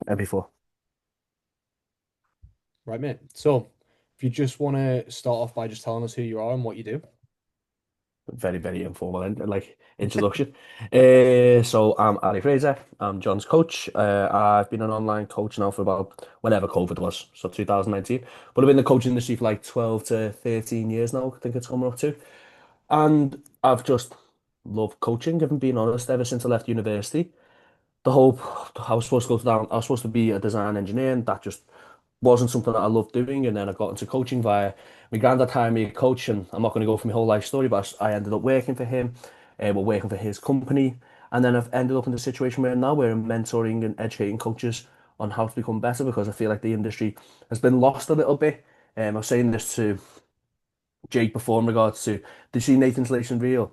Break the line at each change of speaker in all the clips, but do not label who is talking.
MP4.
Right, mate. So, if you just want to start off by just telling us who you are and what you do.
Very, very informal like introduction. So I'm Ali Fraser. I'm John's coach. I've been an online coach now for about whenever COVID was, so 2019. But I've been in the coaching industry for like 12 to 13 years now, I think it's coming up to. And I've just loved coaching, if I'm being honest, ever since I left university. The whole I was supposed to go down. I was supposed to be a design engineer, and that just wasn't something that I loved doing. And then I got into coaching via my granddad hired me a coach, and I'm not going to go for my whole life story, but I ended up working for him. We're working for his company, and then I've ended up in the situation where now we're mentoring and educating coaches on how to become better because I feel like the industry has been lost a little bit. I was saying this to Jake before in regards to, did you see Nathan's latest reel?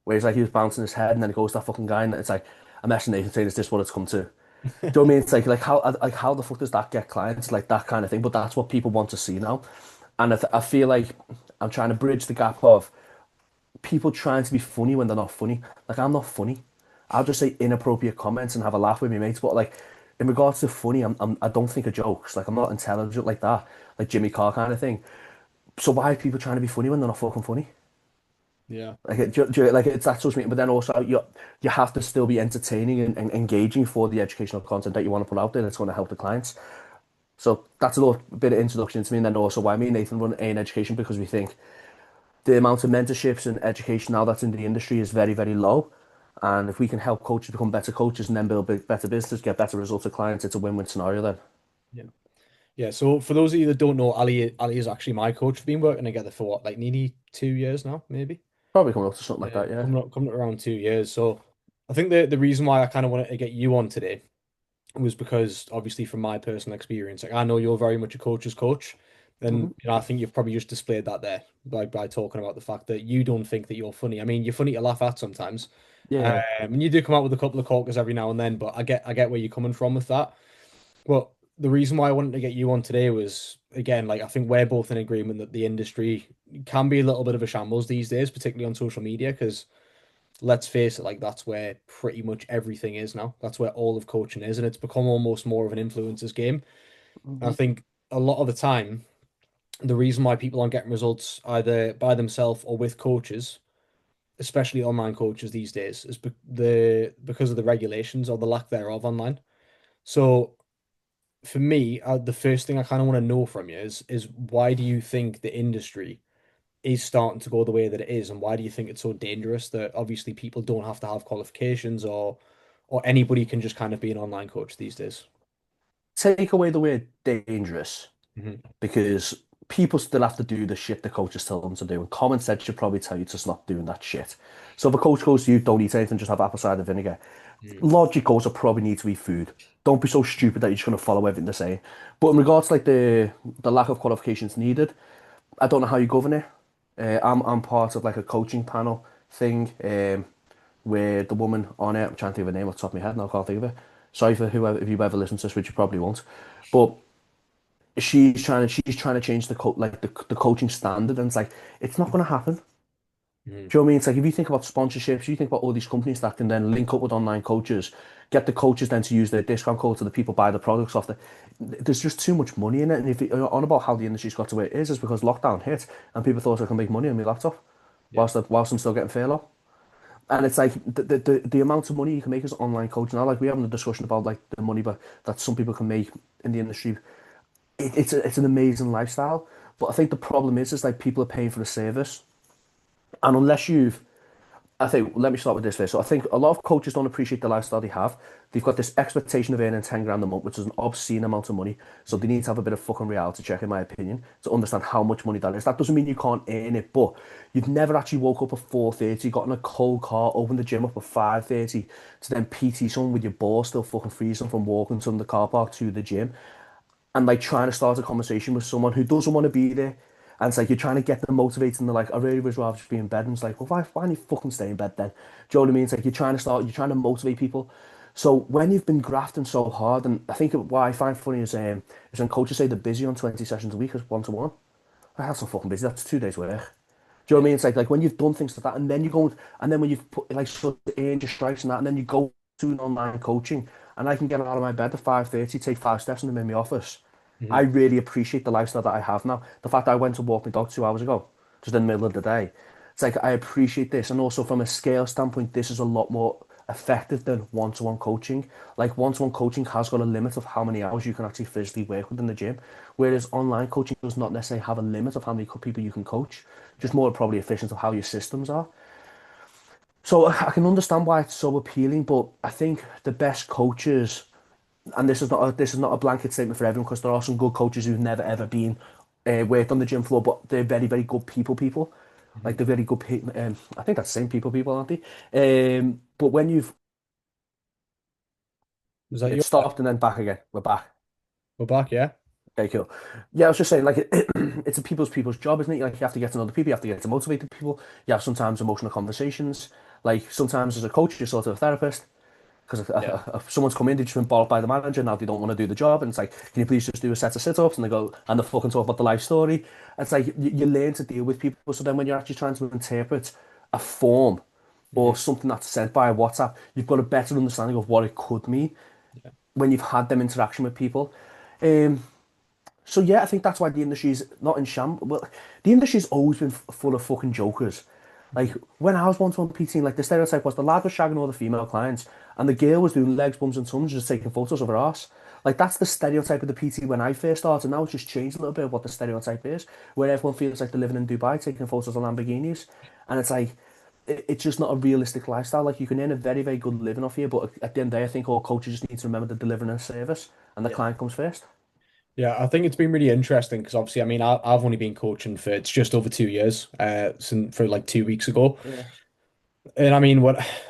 Where he's like, he was bouncing his head and then he goes to that fucking guy and it's like, I'm messaging Nathan saying, is this what it's come to? Do you know what I mean? It's like how the fuck does that get clients? Like that kind of thing. But that's what people want to see now. And I feel like I'm trying to bridge the gap of people trying to be funny when they're not funny. Like I'm not funny. I'll just say inappropriate comments and have a laugh with my mates. But like in regards to funny, I don't think of jokes. Like I'm not intelligent like that. Like Jimmy Carr kind of thing. So why are people trying to be funny when they're not fucking funny?
Yeah.
Like, like it's that sort of, but then also you have to still be entertaining and engaging for the educational content that you want to put out there that's going to help the clients. So that's a little bit of introduction to me, and then also why me and Nathan run A in education because we think the amount of mentorships and education now that's in the industry is very, very low. And if we can help coaches become better coaches and then build better business, get better results for clients, it's a win-win scenario then.
Yeah. Yeah. So, for those of you that don't know, Ali is actually my coach. We've been working together for what, like nearly 2 years now, maybe.
Probably coming up to something like
Yeah,
that, yeah.
coming up around 2 years. So, I think the reason why I kind of wanted to get you on today was because obviously from my personal experience, like I know you're very much a coach's coach. And
Hmm.
I think you've probably just displayed that there by talking about the fact that you don't think that you're funny. I mean, you're funny to laugh at sometimes.
Yeah.
And you do come out with a couple of corkers every now and then, but I get where you're coming from with that. But the reason why I wanted to get you on today was, again, like I think we're both in agreement that the industry can be a little bit of a shambles these days, particularly on social media, because let's face it, like that's where pretty much everything is now. That's where all of coaching is, and it's become almost more of an influencer's game. And I
Hmm.
think a lot of the time, the reason why people aren't getting results either by themselves or with coaches, especially online coaches these days, is because of the regulations or the lack thereof online. So for me, the first thing I kind of want to know from you is why do you think the industry is starting to go the way that it is, and why do you think it's so dangerous that obviously people don't have to have qualifications or anybody can just kind of be an online coach these days?
Take away the word dangerous
Hmm.
because people still have to do the shit the coaches tell them to do. And common sense should probably tell you to stop doing that shit. So if a coach goes to you, don't eat anything, just have apple cider vinegar. Logic goes, I probably need to eat food. Don't be so stupid that you're just going to follow everything they're saying. But in regards to like the lack of qualifications needed, I don't know how you govern it. I'm part of like a coaching panel thing where the woman on it, I'm trying to think of her name off the top of my head now, I can't think of it. Sorry for whoever, if you ever listen to this, which you probably won't. But she's trying to change the coaching standard, and it's like it's not going to happen.
Hmm.
Do you know what I mean? It's like if you think about sponsorships, you think about all these companies that can then link up with online coaches, get the coaches then to use their discount code so the people buy the products off the. There's just too much money in it, and if you're on about how the industry's got to where it is because lockdown hit and people thought I can make money on my laptop
Yeah.
whilst I'm still getting furlough. And it's like the amount of money you can make as an online coach now. Like we having a discussion about like the money but that some people can make in the industry. It's an amazing lifestyle, but I think the problem is like people are paying for the service, and unless you've, I think let me start with this first. So I think a lot of coaches don't appreciate the lifestyle they have. They've got this expectation of earning 10 grand a month, which is an obscene amount of money. So they need to have a bit of fucking reality check, in my opinion, to understand how much money that is. That doesn't mean you can't earn it, but you've never actually woke up at 4:30, got in a cold car, opened the gym up at 5:30 to then PT someone with your balls still fucking freezing from walking from the car park to the gym and like trying to start a conversation with someone who doesn't want to be there. And it's like you're trying to get them motivated and they're like, I really would rather just be in bed. And it's like, well, why don't you fucking stay in bed then? Do you know what I mean? It's like you're trying to motivate people. So when you've been grafting so hard, and I think what I find funny is when coaches say they're busy on 20 sessions a week as one to one. That's not fucking busy. That's 2 days work. Do you know what I
Yeah.
mean? It's like when you've done things like that, and then you go, and then when you've put like sort of earned your stripes and that, and then you go to an online coaching, and I can get out of my bed at 5:30, take 5 steps, and I'm in my office. I
Mhm.
really appreciate the lifestyle that I have now. The fact that I went to walk my dog 2 hours ago, just in the middle of the day. It's like I appreciate this, and also from a scale standpoint, this is a lot more effective than one-to-one coaching. Like one-to-one coaching has got a limit of how many hours you can actually physically work within the gym, whereas online coaching does not necessarily have a limit of how many people you can coach.
Yeah.
Just more probably efficient of how your systems are. So I can understand why it's so appealing, but I think the best coaches, and this is not a blanket statement for everyone, because there are some good coaches who've never ever been worked on the gym floor, but they're very very good people. Like
Mhm.
they're very good. I think that's the same people, aren't they? But when you've
Was that
it
your
stopped and then back again, we're back.
We're back, yeah?
Okay, cool. Yeah, I was just saying, like, it's a people's job, isn't it? Like, you have to get to know the people, you have to get to motivate the people. You have sometimes emotional conversations. Like, sometimes as a coach, you're sort of a therapist. Because
Yeah.
if someone's come in, they've just been bought by the manager, now they don't want to do the job, and it's like, can you please just do a set of sit-ups? And they go, and they fucking talk about the life story. It's like you learn to deal with people. So then when you're actually trying to interpret a form
Mhm.
or something that's sent by WhatsApp, you've got a better understanding of what it could mean
Yeah.
when you've had them interaction with people. Um, so yeah, I think that's why the industry's not in sham. Well, the industry's always been full of fucking jokers. Like
Mhm.
when I was one-to-one PT, like the stereotype was the lad was shagging all the female clients, and the girl was doing legs, bums, and tums, just taking photos of her ass. Like that's the stereotype of the PT when I first started. Now it's just changed a little bit of what the stereotype is, where everyone feels like they're living in Dubai, taking photos of Lamborghinis, and it's like it's just not a realistic lifestyle. Like you can earn a very, very good living off here, but at the end of the day, I think all coaches just need to remember they're delivering a service, and the
Yeah.
client comes first.
Yeah, I think it's been really interesting because obviously, I mean, I've only been coaching for it's just over 2 years, since for like 2 weeks ago.
Yeah.
And I mean,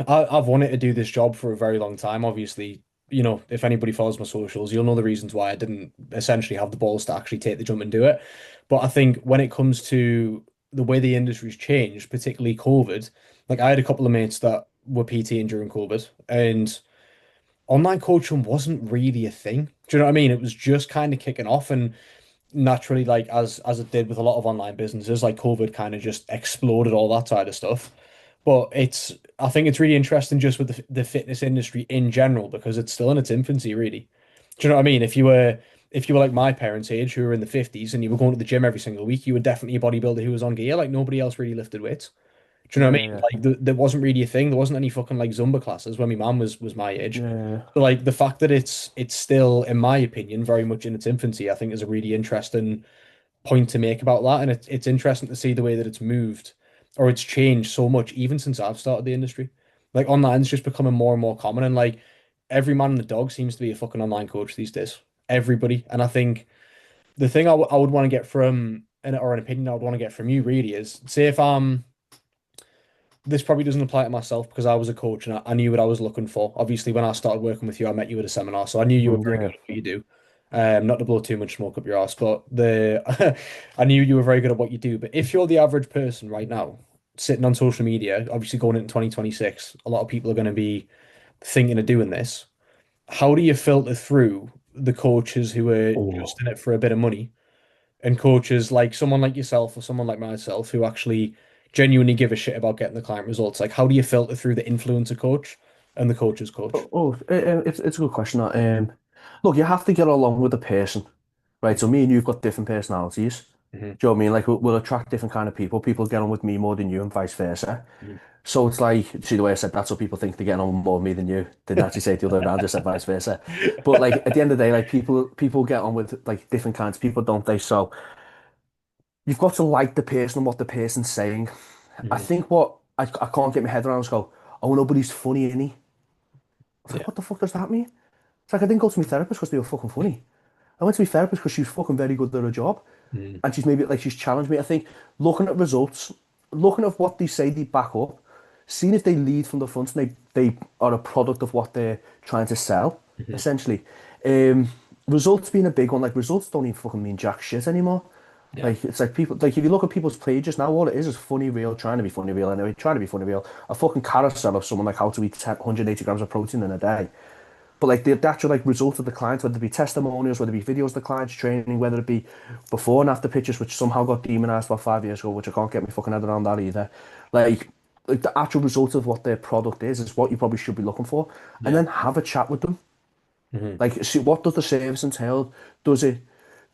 I've wanted to do this job for a very long time. Obviously, if anybody follows my socials, you'll know the reasons why I didn't essentially have the balls to actually take the jump and do it. But I think when it comes to the way the industry's changed, particularly COVID, like I had a couple of mates that were PTing during COVID, and online coaching wasn't really a thing. Do you know what I mean? It was just kind of kicking off, and naturally, like as it did with a lot of online businesses, like COVID kind of just exploded all that side of stuff. But I think it's really interesting just with the fitness industry in general because it's still in its infancy, really. Do you know what I mean? If you were like my parents' age, who were in the 50s, and you were going to the gym every single week, you were definitely a bodybuilder who was on gear. Like nobody else really lifted weights. Do you know what I mean?
Yeah,
Like there wasn't really a thing. There wasn't any fucking like Zumba classes when my mum was my age.
yeah,
So like the fact that it's still, in my opinion, very much in its infancy, I think is a really interesting point to make about that. And it's interesting to see the way that it's moved or it's changed so much even since I've started the industry. Like online's just becoming more and more common, and like every man and the dog seems to be a fucking online coach these days. Everybody. And I think the thing I would want to get from or an opinion I would want to get from you really is say if this probably doesn't apply to myself because I was a coach and I knew what I was looking for. Obviously, when I started working with you, I met you at a seminar, so I knew you were very good
yeah.
at what you do. Not to blow too much smoke up your ass, but I knew you were very good at what you do. But if you're the average person right now, sitting on social media, obviously going into 2026, a lot of people are going to be thinking of doing this. How do you filter through the coaches who are just
Oh,
in it for a bit of money and coaches like someone like yourself or someone like myself who actually genuinely give a shit about getting the client results? Like, how do you filter through the influencer coach and the coach's coach?
it's a good question. That. Look, you have to get along with the person, right? So me and you've got different personalities.
Hmm.
Do you know what I mean? Like we'll attract different kind of people. People get on with me more than you, and vice versa.
Hmm.
So it's like, see the way I said that, so people think they're getting on more with me than you. Didn't actually say it the other way around, just said vice versa. But like at the end of the day, like people get on with like different kinds of people, don't they? So you've got to like the person and what the person's saying. I
Hmm.
think what I can't get my head around is go, oh, nobody's funny, innit? I was like,
Yeah.
what the fuck does that mean? It's like I didn't go to my therapist because they were fucking funny. I went to my therapist because she's fucking very good at her job.
Hmm.
And she's maybe like she's challenged me. I think looking at results, looking at what they say they back up, seeing if they lead from the front and they are a product of what they're trying to sell,
Hmm.
essentially. Um, Results being a big one, like results don't even fucking mean jack shit anymore.
Yeah.
Like it's like people like if you look at people's pages now, all it is funny reel, trying to be funny reel anyway, trying to be funny reel. A fucking carousel of someone like how to eat 10, 180 grams of protein in a day. But like the actual like result of the clients, whether it be testimonials, whether it be videos of the clients training, whether it be before and after pictures, which somehow got demonized about 5 years ago, which I can't get my fucking head around that either. Like, like the actual result of what their product is what you probably should be looking for, and
Yeah.
then have a chat with them.
Hmm.
Like, see, what does the service entail? Does it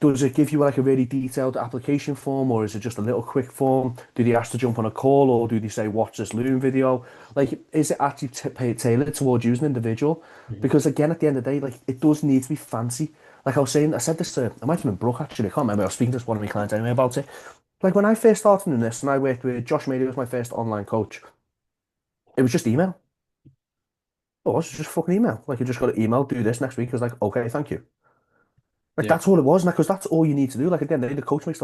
does it give you like a really detailed application form, or is it just a little quick form? Do they ask to jump on a call, or do they say watch this Loom video? Like, is it actually tailored towards you as an individual?
Hmm.
Because again, at the end of the day, like it does need to be fancy. Like I was saying, I said this to, I might have been Brooke actually. I can't remember. I was speaking to one of my clients anyway about it. Like when I first started in this, and I worked with Josh Mady was my first online coach. It was just email. Oh, it was just fucking email. Like you just got an email, do this next week. I was like, okay, thank you. Like
Yeah.
that's all it was, because that's all you need to do. Like again, the coach makes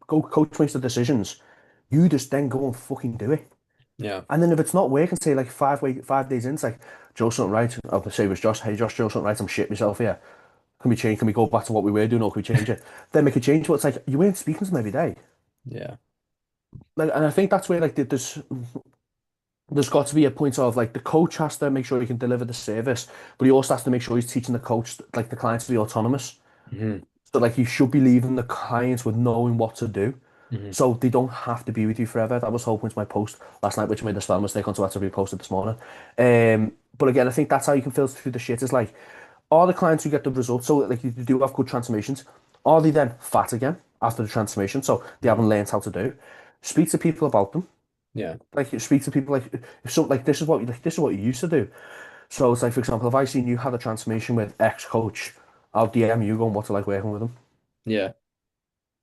coach makes the decisions. You just then go and fucking do it.
Yeah.
And then if it's not working, say like 5 days in, it's like Joe something right. I'll say it was Josh. Hey Josh, Joe something right. I'm shit myself here. Can we change? Can we go back to what we were doing, or can we change it? Then make a change. But it's like you weren't speaking to them every day.
Yeah.
Like, and I think that's where like there's got to be a point of like the coach has to make sure he can deliver the service, but he also has to make sure he's teaching the coach like the client to be autonomous.
Hmm.
So like you should be leaving the clients with knowing what to do.
Hmm.
So they don't have to be with you forever. That was the whole point of my post last night, which I made a spell mistake on Twitter, reposted this morning. But again, I think that's how you can filter through the shit. Is like, are the clients who get the results, so like you do have good transformations, are they then fat again after the transformation? So they
Hmm.
haven't learned how to do. Speak to people about them.
Yeah.
Like speak to people like if so like this is what you used to do. So it's like for example, if I seen you had a transformation with X coach, I'll DM you going, what's it like working with them?
Yeah.
Do you know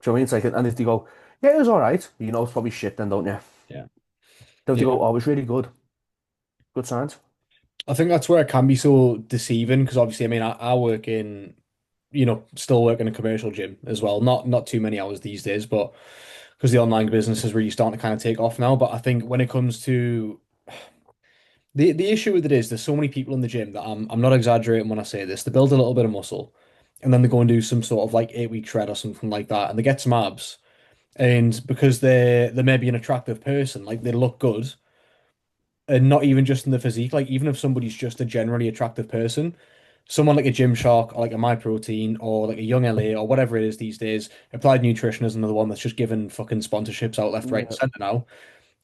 what I mean? It's like, and if they go, yeah, it was all right, you know, it's probably shit then, don't you?
Yeah.
Then if they
Yeah.
go, oh, it was really good, good signs.
I think that's where it can be so deceiving because obviously, I mean, I work in, still work in a commercial gym as well. Not too many hours these days, but because the online business is really starting to kind of take off now. But I think when it comes to the issue with it is there's so many people in the gym that I'm not exaggerating when I say this. They build a little bit of muscle and then they go and do some sort of like 8 week shred or something like that, and they get some abs. And because they're maybe an attractive person, like they look good, and not even just in the physique, like even if somebody's just a generally attractive person, someone like a Gymshark or like a MyProtein or like a Young LA or whatever it is these days, Applied Nutrition is another one that's just given fucking sponsorships out left, right, and
Yeah.
center now.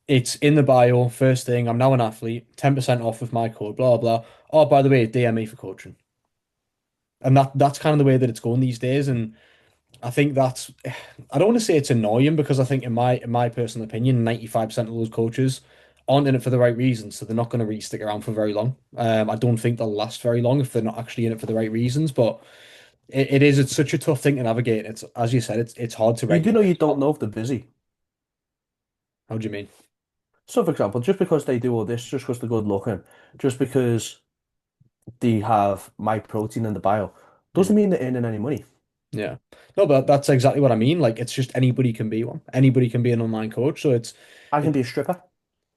It's in the bio, first thing, I'm now an athlete, 10% off with my code, blah blah. Oh, by the way, DM me for coaching. And that's kind of the way that it's going these days. And I think that's I don't want to say it's annoying because I think in my personal opinion, 95% of those coaches aren't in it for the right reasons, so they're not going to really stick around for very long. I don't think they'll last very long if they're not actually in it for the right reasons. But it's such a tough thing to navigate. It's as you said, it's hard to
You do
regulate
know you
as
don't
well.
know if they're busy.
How do you mean?
So for example, just because they do all this, just because they're good looking, just because they have my protein in the bio,
Mm,
doesn't mean they're earning any money.
yeah. No, but that's exactly what I mean. Like it's just anybody can be one. Anybody can be an online coach. So
I can
it
be a stripper.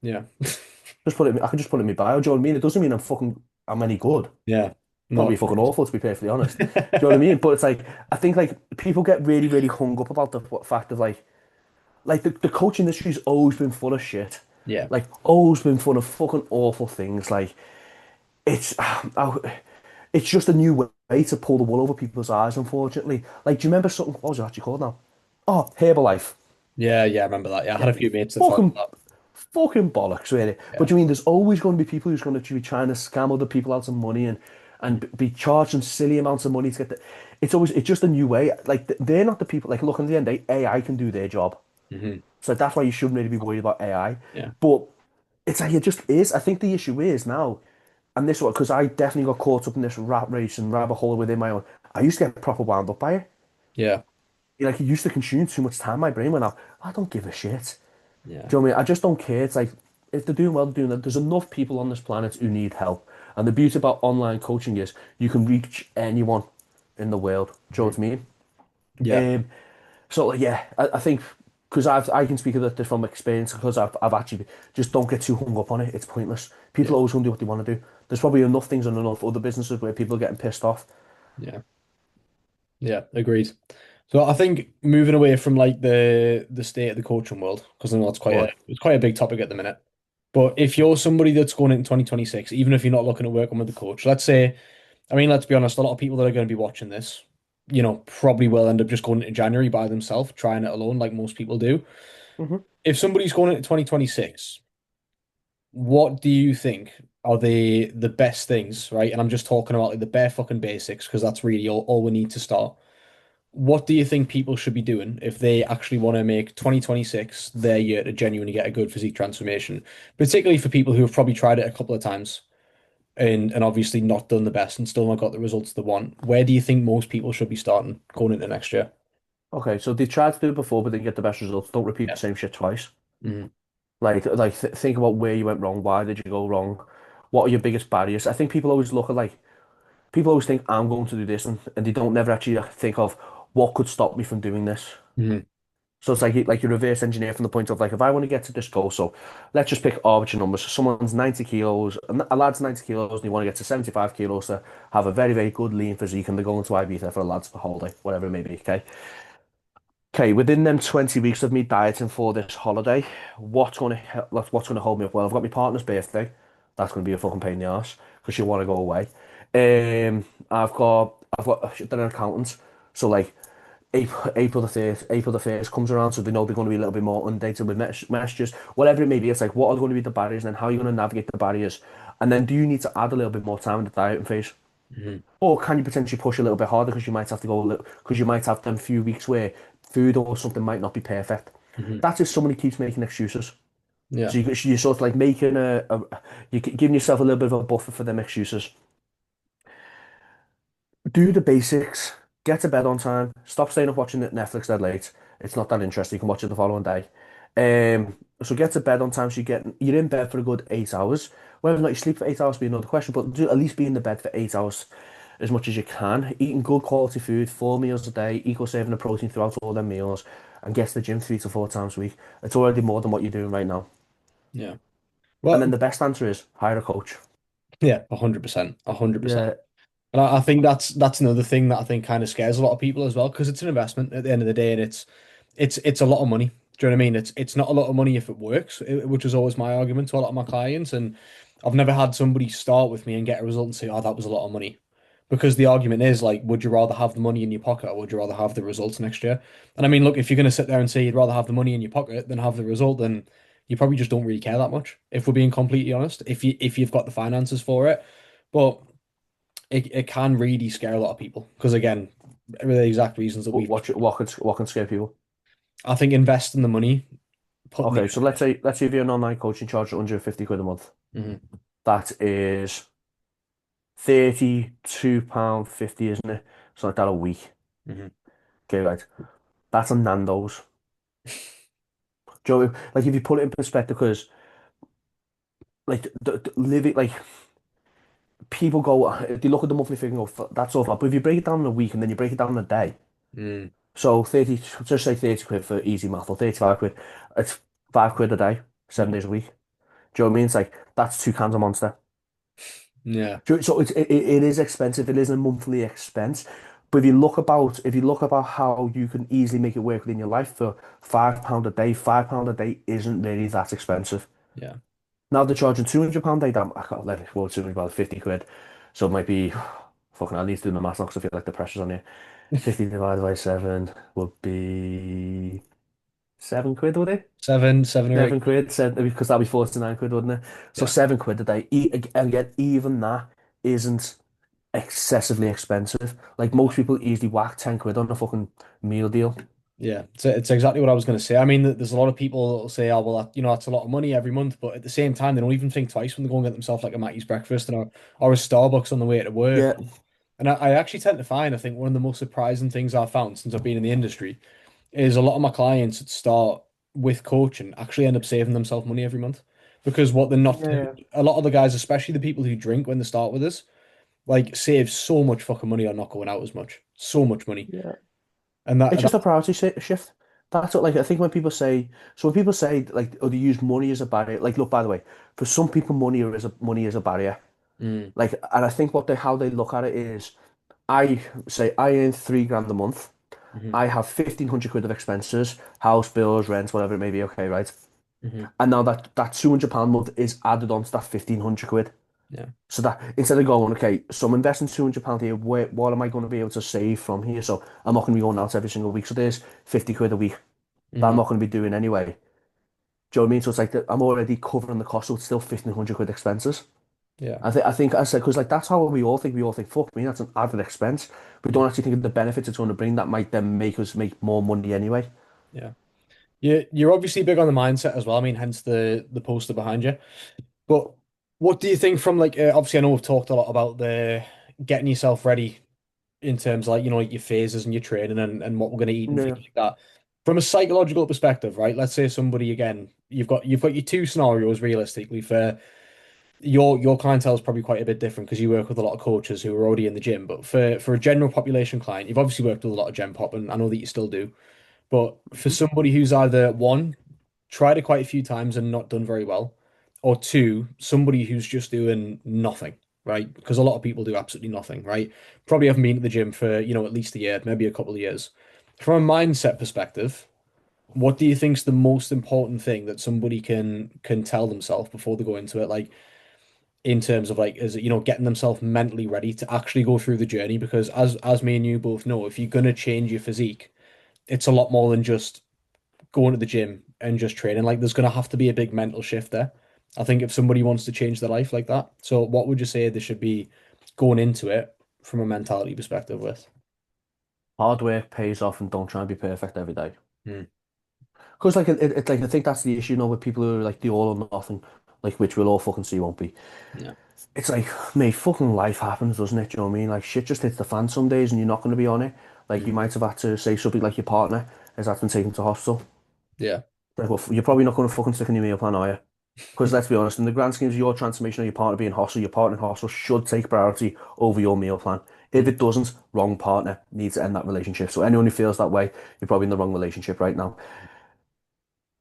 yeah.
Just put it, I can just put it in my bio. Do you know what I mean? It doesn't mean I'm any good.
Yeah.
Probably
No.
fucking awful to be perfectly honest. Do you know what I mean? But it's like I think like people get really, really hung up about the fact of like the coach industry's always been full of shit.
Yeah.
Like always been full of fucking awful things. Like it's it's just a new way to pull the wool over people's eyes, unfortunately. Like, do you remember something? What was it actually called now? Oh, Herbalife.
Yeah, yeah, I remember that. Yeah, I had
Yeah,
a few mates that followed
fucking
that.
fucking bollocks, really. But
Yeah.
you mean there's always going to be people who's going to be trying to scam other people out of money and be charging silly amounts of money to get the. It's just a new way. Like they're not the people. Like look, in the end, of the day, AI can do their job.
Hmm.
So that's why you shouldn't really be worried about AI.
Yeah.
But it's like it just is. I think the issue is now, and this one because I definitely got caught up in this rat race and rabbit hole within my own. I used to get proper wound up by it.
Yeah.
Like it used to consume too much time. My brain went out. I don't give a shit.
Yeah.
Do you know what I mean? I just don't care. It's like if they're doing well, they're doing that. There's enough people on this planet who need help. And the beauty about online coaching is you can reach anyone in the world. Do you know
Mhm.
what I mean?
Yeah.
So like, yeah, I think because I can speak of this from experience because I've actually just don't get too hung up on it. It's pointless. People
Yeah.
always want to do what they want to do. There's probably enough things and enough other businesses where people are getting pissed off.
Yeah. Yeah. Agreed. So I think moving away from like the state of the coaching world, because I know
Go on.
it's quite a big topic at the minute. But if you're somebody that's going into 2026, even if you're not looking at working with the coach, let's say, I mean, let's be honest, a lot of people that are going to be watching this, probably will end up just going into January by themselves, trying it alone, like most people do.
Hmm.
If somebody's going into 2026, What do you think are the best things, right? And I'm just talking about like the bare fucking basics because that's really all we need to start. What do you think people should be doing if they actually want to make 2026 their year to genuinely get a good physique transformation, particularly for people who have probably tried it a couple of times and obviously not done the best and still not got the results they want? Where do you think most people should be starting going into next year?
Okay, so they tried to do it before, but didn't get the best results. Don't repeat
Yeah.
the same shit twice.
Hmm.
Think about where you went wrong. Why did you go wrong? What are your biggest barriers? I think people always look at like people always think I'm going to do this, and they don't never actually think of what could stop me from doing this.
Hmm.
So it's like you reverse engineer from the point of like if I want to get to this goal, so let's just pick arbitrary numbers. So someone's 90 kilos, a lad's 90 kilos, and you want to get to 75 kilos to have a very, very good lean physique, and they're going to Ibiza for a lad's holiday, whatever it may be. Okay. Okay, within them 20 weeks of me dieting for this holiday, what's gonna hold me up? Well, I've got my partner's birthday. That's gonna be a fucking pain in the ass because she'll want to go away. I've got they're an accountant, so like April the 1st comes around, so they know they're going to be a little bit more undated with messages, whatever it may be. It's like what are going to be the barriers, and then how are you going to navigate the barriers, and then do you need to add a little bit more time in the dieting phase?
Hmm.
Or can you potentially push a little bit harder because you might have to go a little, because you might have them few weeks where food or something might not be perfect.
Hmm.
That's if somebody keeps making excuses.
Yeah.
So you're sort of like making you're giving yourself a little bit of a buffer for them excuses. Do the basics, get to bed on time, stop staying up watching Netflix that late. It's not that interesting. You can watch it the following day. So get to bed on time so you're in bed for a good 8 hours. Whether or not you sleep for 8 hours be another question, but do at least be in the bed for 8 hours as much as you can. Eating good quality food, 4 meals a day, equal serving of protein throughout all their meals, and get to the gym 3 to 4 times a week. It's already more than what you're doing right now.
Yeah.
And then
Well,
the best answer is hire a coach.
yeah, 100%, 100%.
Yeah,
And I think that's another thing that I think kind of scares a lot of people as well, because it's an investment at the end of the day, and it's a lot of money. Do you know what I mean? It's not a lot of money if it works, which is always my argument to a lot of my clients. And I've never had somebody start with me and get a result and say, "Oh, that was a lot of money," because the argument is like, would you rather have the money in your pocket or would you rather have the results next year? And I mean, look, if you're going to sit there and say you'd rather have the money in your pocket than have the result, then you probably just don't really care that much. If we're being completely honest, if you've got the finances for it, but it can really scare a lot of people because again, the exact reasons that we've just talked about.
what can scare people?
I think investing the money, putting the
Okay, so let's say if you're an online coach and charge 150 quid a month.
Mhm,
That is £32.50, isn't it? Something like that a week.
mhm.
Okay, right. That's a Nando's. Joe, like if you put it in perspective, because like living like people go, they look at the monthly figure and go, That's so far." But if you break it down in a week and then you break it down in a day,
Mm,
so 30, just say 30 quid for easy math, or 35 quid, it's 5 quid a day,
yeah,
7 days a week. Do you know what I mean? It's like that's two cans of Monster.
yeah,
So it is expensive. It is a monthly expense. But if you look about how you can easily make it work within your life for £5 a day isn't really that expensive.
yeah.
Now they're charging £200 a day. Damn, I can't let it. Well, it's only about 50 quid. So it might be fucking. I need to do the math now because I feel like the pressure's on you. 50 divided by seven would be 7 quid, would it?
7 or 8.
7 quid, because that'd be 49 quid, wouldn't it? So
Yeah,
7 quid a day. And yet, even that isn't excessively expensive. Like most people easily whack 10 quid on a fucking meal deal.
yeah. It's exactly what I was going to say. I mean, there's a lot of people that'll say, "Oh, well, that's a lot of money every month," but at the same time, they don't even think twice when they go and get themselves like a Mackey's breakfast or a Starbucks on the way to work.
Yeah,
And I actually tend to find, I think one of the most surprising things I've found since I've been in the industry is a lot of my clients that start with coaching actually end up saving themselves money every month because what they're not,
yeah,
a lot of the guys, especially the people who drink when they start with us, like save so much fucking money on not going out as much, so much money,
yeah.
and that,
It's
and that
just a priority shift. That's what, like, I think when people say, like, oh, they use money as a barrier, like, look, by the way, for some people, money is a barrier.
mm,
Like, and I think how they look at it is, I say I earn 3 grand a month.
hmm
I have 1,500 quid of expenses, house bills, rent, whatever it may be. Okay, right.
hmm
And now that £200 a month is added on to that 1,500 quid.
yeah,
So that instead of going, okay, so I'm investing £200 here, what am I going to be able to save from here? So I'm not going to be going out every single week. So there's 50 quid a week that I'm
hmm
not going to be doing anyway. Do you know what I mean? So it's like I'm already covering the cost, so it's still 1,500 quid expenses.
Yeah.
I think I said, because like that's how we all think. We all think, fuck me, that's an added expense. We
Mm.
don't actually think of the benefits it's going to bring that might then make us make more money anyway.
Yeah. You're obviously big on the mindset as well. I mean, hence the poster behind you. But what do you think from like obviously I know we've talked a lot about the getting yourself ready in terms of like, like your phases and your training and what we're going to eat and things
Yeah.
like that. From a psychological perspective, right? Let's say somebody again, you've got your two scenarios realistically for your clientele is probably quite a bit different because you work with a lot of coaches who are already in the gym. But for a general population client, you've obviously worked with a lot of Gen Pop, and I know that you still do. But for somebody who's either one, tried it quite a few times and not done very well, or two, somebody who's just doing nothing, right? Because a lot of people do absolutely nothing, right? Probably haven't been to the gym for, at least a year, maybe a couple of years. From a mindset perspective, what do you think's the most important thing that somebody can tell themselves before they go into it? Like in terms of like, is it, getting themselves mentally ready to actually go through the journey? Because as me and you both know, if you're gonna change your physique, it's a lot more than just going to the gym and just training. Like there's going to have to be a big mental shift there. I think if somebody wants to change their life like that. So what would you say they should be going into it from a mentality perspective with?
Hard work pays off and don't try and be perfect every day.
Hmm.
Because like it's like I think that's the issue, with people who are like the all or nothing, like which we'll all fucking see won't be.
Yeah.
It's like, mate, fucking life happens, doesn't it? Do you know what I mean? Like shit just hits the fan some days and you're not going to be on it. Like you
Hmm.
might have had to say something like your partner has had been taken to hospital.
Yeah.
Like, well, you're probably not going to fucking stick in your meal plan, are you? Because let's be honest, in the grand schemes of your transformation of your partner being hostile, your partner in hostile should take priority over your meal plan. If
Hmm.
it doesn't, wrong partner needs to end that relationship. So anyone who feels that way, you're probably in the wrong relationship right now.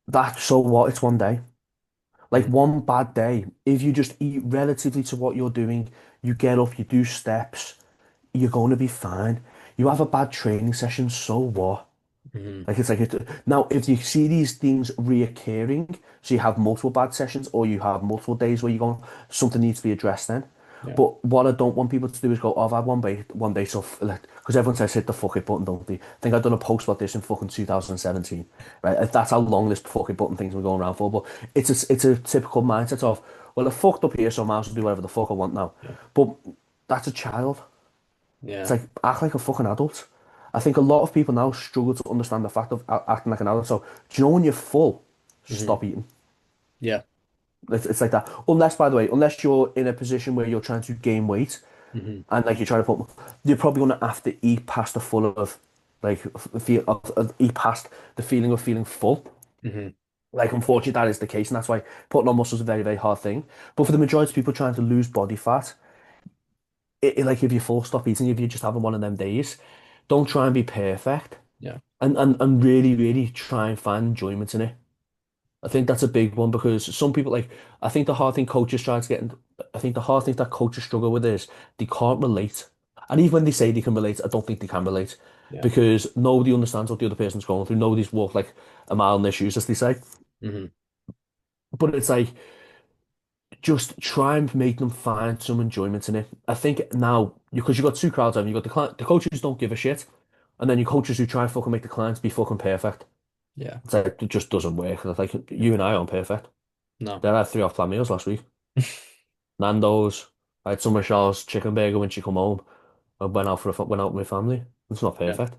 That, so what? It's one day. Like
Hmm.
one bad day. If you just eat relatively to what you're doing, you get up, you do steps, you're going to be fine. You have a bad training session, so what?
Hmm.
Like it's like now if you see these things reoccurring, so you have multiple bad sessions or you have multiple days where you're going, something needs to be addressed then.
Yeah.
But what I don't want people to do is go, oh, I've had one day, so like, because everyone says hit the fuck it button, don't they? I think I've done a post about this in fucking 2017, right? That's how long this fuck it button thing's been going around for. But it's a typical mindset of, well, I fucked up here, so I might as well do whatever the fuck I want now.
Yeah.
But that's a child. It's
Yeah.
like act like a fucking adult. I think a lot of people now struggle to understand the fact of acting like an adult. So, do you know when you're full,
Hmm.
stop eating.
Yeah.
It's like that. Unless, by the way, unless you're in a position where you're trying to gain weight
Hmm.
and like you're trying to put, you're probably gonna have to eat past the full of, like, eat past the feeling of feeling full.
Hmm.
Like, unfortunately, that is the case, and that's why putting on muscle is a very, very hard thing. But for the majority of people trying to lose body fat, like if you're full, stop eating. If you're just having one of them days, don't try and be perfect.
Yeah.
And really, really try and find enjoyment in it. I think that's a big one because some people like I think the hard thing coaches try to get in, I think the hard thing that coaches struggle with is they can't relate. And even when they say they can relate, I don't think they can relate
Yeah.
because nobody understands what the other person's going through. Nobody's walked like a mile in their shoes, as they say.
Hmm.
But it's like just try and make them find some enjoyment in it. I think now because you've got two crowds, have you? You've got the coaches who don't give a shit, and then you coaches who try and fucking make the clients be fucking perfect.
Yeah.
It's like, it just doesn't work. Like you and I aren't perfect.
No.
Then I had three off-plan meals last week. Nando's. I had Summer Shaw's chicken burger when she come home. I went out with my family. It's not
Yeah.
perfect,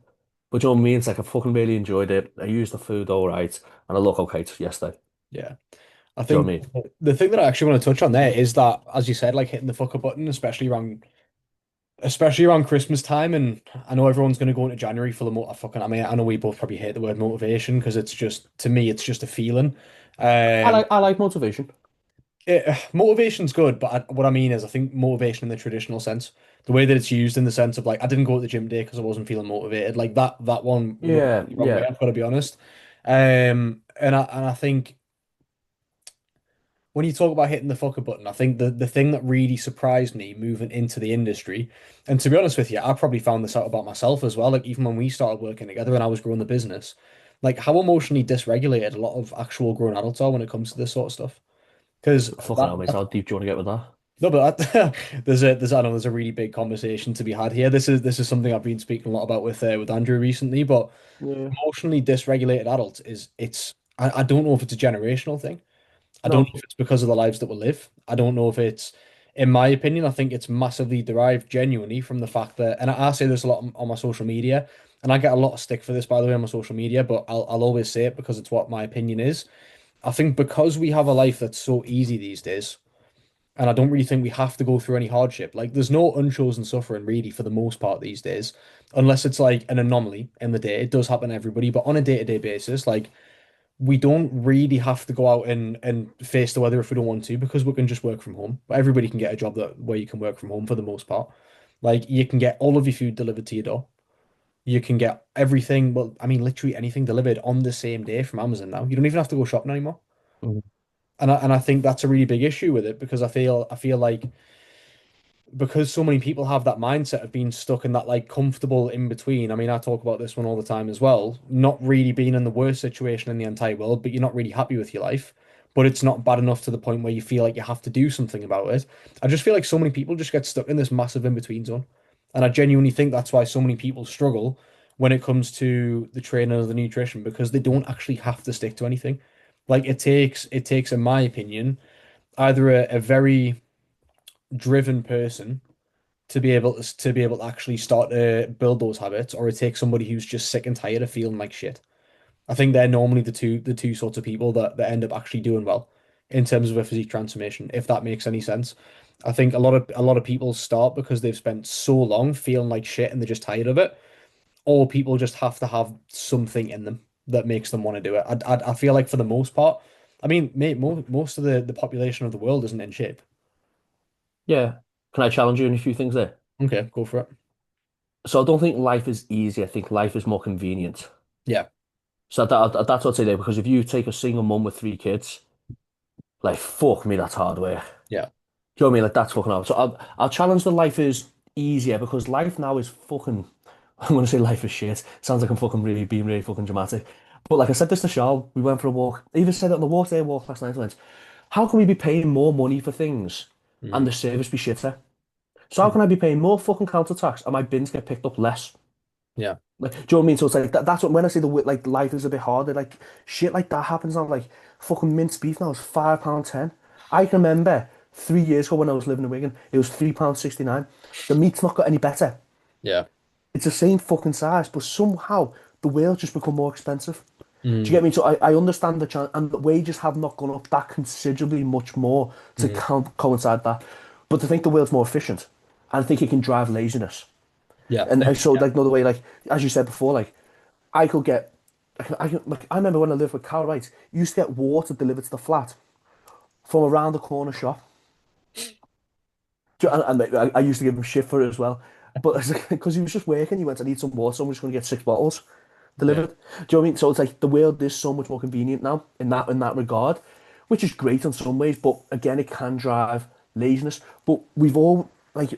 but you know what I mean. It's like I fucking really enjoyed it. I used the food all right, and I look okay yesterday.
Yeah. I
Do you know
think
what I mean?
the thing that I actually want to touch on there is that, as you said, like hitting the fucker button, especially around Christmas time, and I know everyone's going to go into January full of fucking. I mean, I know we both probably hate the word motivation because it's just to me, it's just a feeling.
I
Um,
like I like motivation.
Motivation's good, but what I mean is, I think motivation in the traditional sense, the way that it's used in the sense of like, I didn't go to the gym today because I wasn't feeling motivated. Like that one rubs
Yeah,
me the wrong way.
yeah.
I've got to be honest. And I think when you talk about hitting the fucker button, I think the thing that really surprised me moving into the industry, and to be honest with you, I probably found this out about myself as well. Like even when we started working together and I was growing the business, like how emotionally dysregulated a lot of actual grown adults are when it comes to this sort of stuff. Because
Fucking hell, mate. How deep do you want to get with that?
no, but I know there's a really big conversation to be had here. This is something I've been speaking a lot about with Andrew recently. But
Yeah.
emotionally dysregulated adults is I don't know if it's a generational thing. I don't know
No.
if it's because of the lives that we live. I don't know if it's, in my opinion, I think it's massively derived genuinely from the fact that, and I say this a lot on my social media, and I get a lot of stick for this, by the way, on my social media, but I'll always say it because it's what my opinion is. I think because we have a life that's so easy these days, and I don't really think we have to go through any hardship. Like, there's no unchosen suffering really for the most part these days, unless it's like an anomaly in the day. It does happen to everybody, but on a day-to-day basis, like we don't really have to go out and face the weather if we don't want to because we can just work from home. But everybody can get a job that where you can work from home for the most part. Like you can get all of your food delivered to your door. You can get everything, well, I mean, literally anything delivered on the same day from Amazon now. You don't even have to go shopping anymore.
Mhm.
And I think that's a really big issue with it because I feel like because so many people have that mindset of being stuck in that like comfortable in between. I mean, I talk about this one all the time as well. Not really being in the worst situation in the entire world, but you're not really happy with your life. But it's not bad enough to the point where you feel like you have to do something about it. I just feel like so many people just get stuck in this massive in between zone. And I genuinely think that's why so many people struggle when it comes to the training or the nutrition because they don't actually have to stick to anything. Like it takes, in my opinion, either a very driven person to be able to actually start to build those habits, or it takes somebody who's just sick and tired of feeling like shit. I think they're normally the two sorts of people that end up actually doing well in terms of a physique transformation, if that makes any sense. I think a lot of people start because they've spent so long feeling like shit and they're just tired of it, or people just have to have something in them that makes them want to do it. I feel like for the most part, I mean, mate, most of the population of the world isn't in shape.
Yeah. Can I challenge you in a few things there?
Okay, go for it.
So I don't think life is easy. I think life is more convenient.
Yeah,
So that's what I'd say there, because if you take a single mum with three kids, like fuck me, that's hard work.
yeah,
Do you know what I mean? Like that's fucking hard. So I'll challenge the life is easier because life now is fucking. I'm gonna say life is shit. Sounds like I'm fucking really being really fucking dramatic. But like I said this to Charles, we went for a walk. I even said it on the walk today, walk last night. I went, how can we be paying more money for things and
mm,
the service be shitter? So how can I be paying more fucking council tax and my bins get picked up less?
yeah,
Like, do you know what I mean? So it's like that's what when I say like life is a bit harder, like shit like that happens now. Like fucking minced beef now is £5.10. I can remember 3 years ago when I was living in Wigan, it was £3.69. The meat's not got any better.
yeah.
It's the same fucking size, but somehow the world just become more expensive. Do you
Mm,
get me? So I understand the chance, and the wages have not gone up that considerably much more to
mm,
coincide that. But to think the world's more efficient, and I think it can drive laziness.
yeah,
And so
yeah,
like another way, like as you said before, like I could get, like I remember when I lived with Carl, right? You used to get water delivered to the flat from around the corner shop. And I used to give him shit for it as well. But it's like, because he was just working, he went, I need some water, so I'm just going to get 6 bottles
yeah,
delivered. Do you know what I mean? So it's like the world is so much more convenient now in that regard, which is great in some ways, but again, it can drive laziness. But we've all had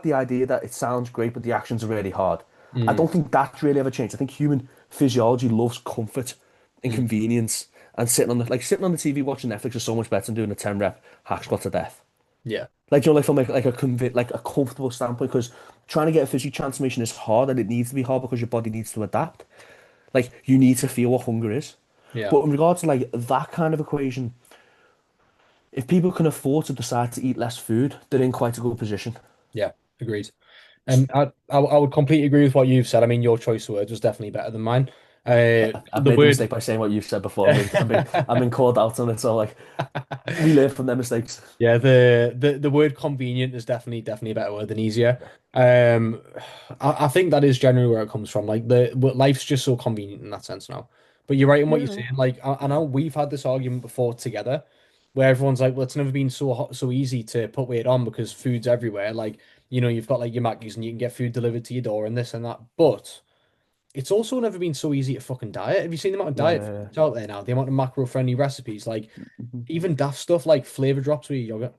the idea that it sounds great, but the actions are really hard. I
mm,
don't think that's really ever changed. I think human physiology loves comfort and
mm,
convenience, and sitting on the TV watching Netflix is so much better than doing a 10 rep hack squat to death.
yeah,
Like, you know, like from like a comfortable standpoint, because trying to get a physical transformation is hard, and it needs to be hard because your body needs to adapt. Like you need to feel what hunger is.
yeah,
But in regards to like that kind of equation, if people can afford to decide to eat less food, they're in quite a good position.
yeah. Agreed. And I would completely agree with what you've said. I mean, your choice of words was definitely better than mine.
I've
The
made the
word
mistake by saying what you've said before. I've been called out on it, so like we learn from their mistakes.
Yeah, the word convenient is definitely a better word than easier. Um, I think that is generally where it comes from. Like but life's just so convenient in that sense now. But you're right in what you're
Yeah.
saying. Like I know we've had this argument before together, where everyone's like, "Well, it's never been so hot, so easy to put weight on because food's everywhere." Like you've got like your Mackies and you can get food delivered to your door and this and that. But it's also never been so easy to fucking diet. Have you seen the amount of diet
Yeah.
foods out there now? The amount of macro-friendly recipes, like even daft stuff like flavor drops with your yogurt.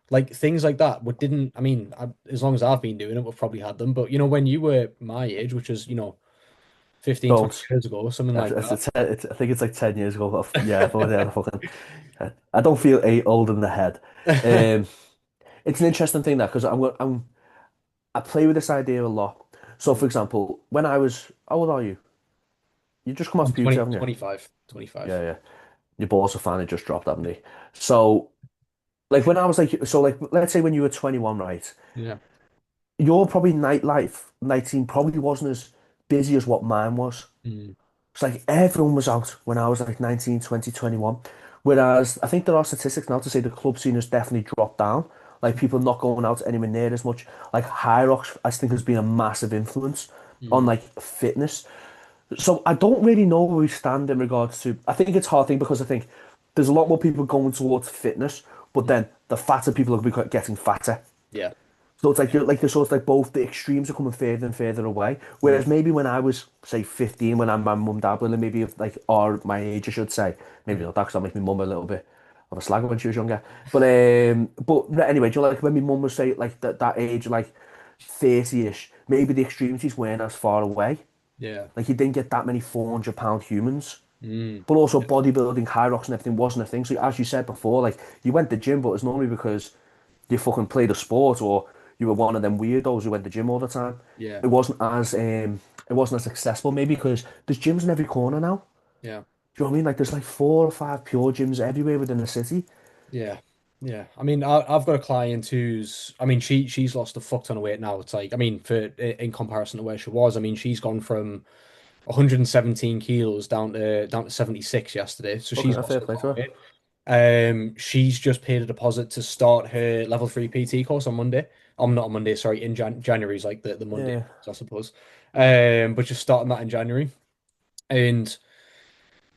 Like things like that, what didn't, I mean, as long as I've been doing it, we've probably had them. But when you were my age, which is, 15, 20
Don't.
years ago, or something like that.
I think it's like 10 years ago. Yeah, but yeah, I don't feel old in the head. Um, it's an interesting thing that because I play with this idea a lot. So, for example, when I was, how old are you? You just come off
I'm
puberty,
20,
haven't you?
25, 25.
Yeah, yeah. Your balls are finally just dropped, haven't they? So, like when I was like, so like, let's say when you were 21, right?
Yeah.
Your probably nightlife, night scene probably wasn't as busy as what mine was.
Mm,
It's like everyone was out when I was like 19, 20, 21. Whereas I think there are statistics now to say the club scene has definitely dropped down. Like people not going out anywhere near as much. Like High Rocks, I think has been a massive influence on
mm,
like fitness. So I don't really know where we stand in regards to. I think it's a hard thing because I think there's a lot more people going towards fitness, but
mm.
then the fatter people are getting fatter.
Yeah.
So it's like you're like the sort of like both the extremes are coming further and further away.
Mm,
Whereas maybe when I was say 15, when I'm my mum dad, well, maybe if, like or my age, I should say, maybe
mm.
not that because I'll make my mum a little bit of a slag when she was younger. But anyway, do you know, like when my mum was say like that age, like 30-ish, maybe the extremities weren't as far away.
Yeah.
Like you didn't get that many 400-pound humans.
Mm.
But also bodybuilding, high rocks and everything wasn't a thing. So as you said before, like you went to gym, but it's normally because you fucking played a sport or you were one of them weirdos who went to gym all the time.
Yeah.
It wasn't as accessible maybe because there's gyms in every corner now.
Yeah.
Do you know what I mean? Like there's like 4 or 5 pure gyms everywhere within the city.
Yeah. Yeah. I mean, I've got a client who's, I mean, she's lost a fuck ton of weight now. It's like, I mean, in comparison to where she was, I mean, she's gone from 117 kilos down to 76 yesterday. So she's
Okay, fair
lost a
play
lot
to
of
her.
weight. She's just paid a deposit to start her level 3 PT course on Monday. I'm not on Monday, sorry, in January is like the Monday,
Yeah,
I suppose. But just starting that in January. And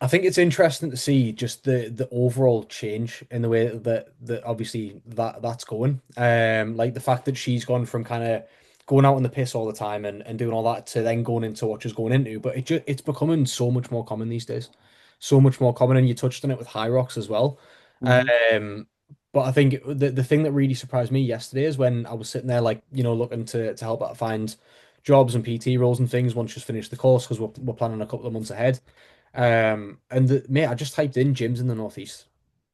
I think it's interesting to see just the overall change in the way that obviously that's going. Like the fact that she's gone from kind of going out on the piss all the time and doing all that to then going into what she's going into, but it's becoming so much more common these days. So much more common, and you touched on it with High Rocks as well.
hmm,
Um, but I think the thing that really surprised me yesterday is when I was sitting there like, looking to help out find jobs and PT roles and things once she's finished the course because we're planning a couple of months ahead. Mate, I just typed in gyms in the Northeast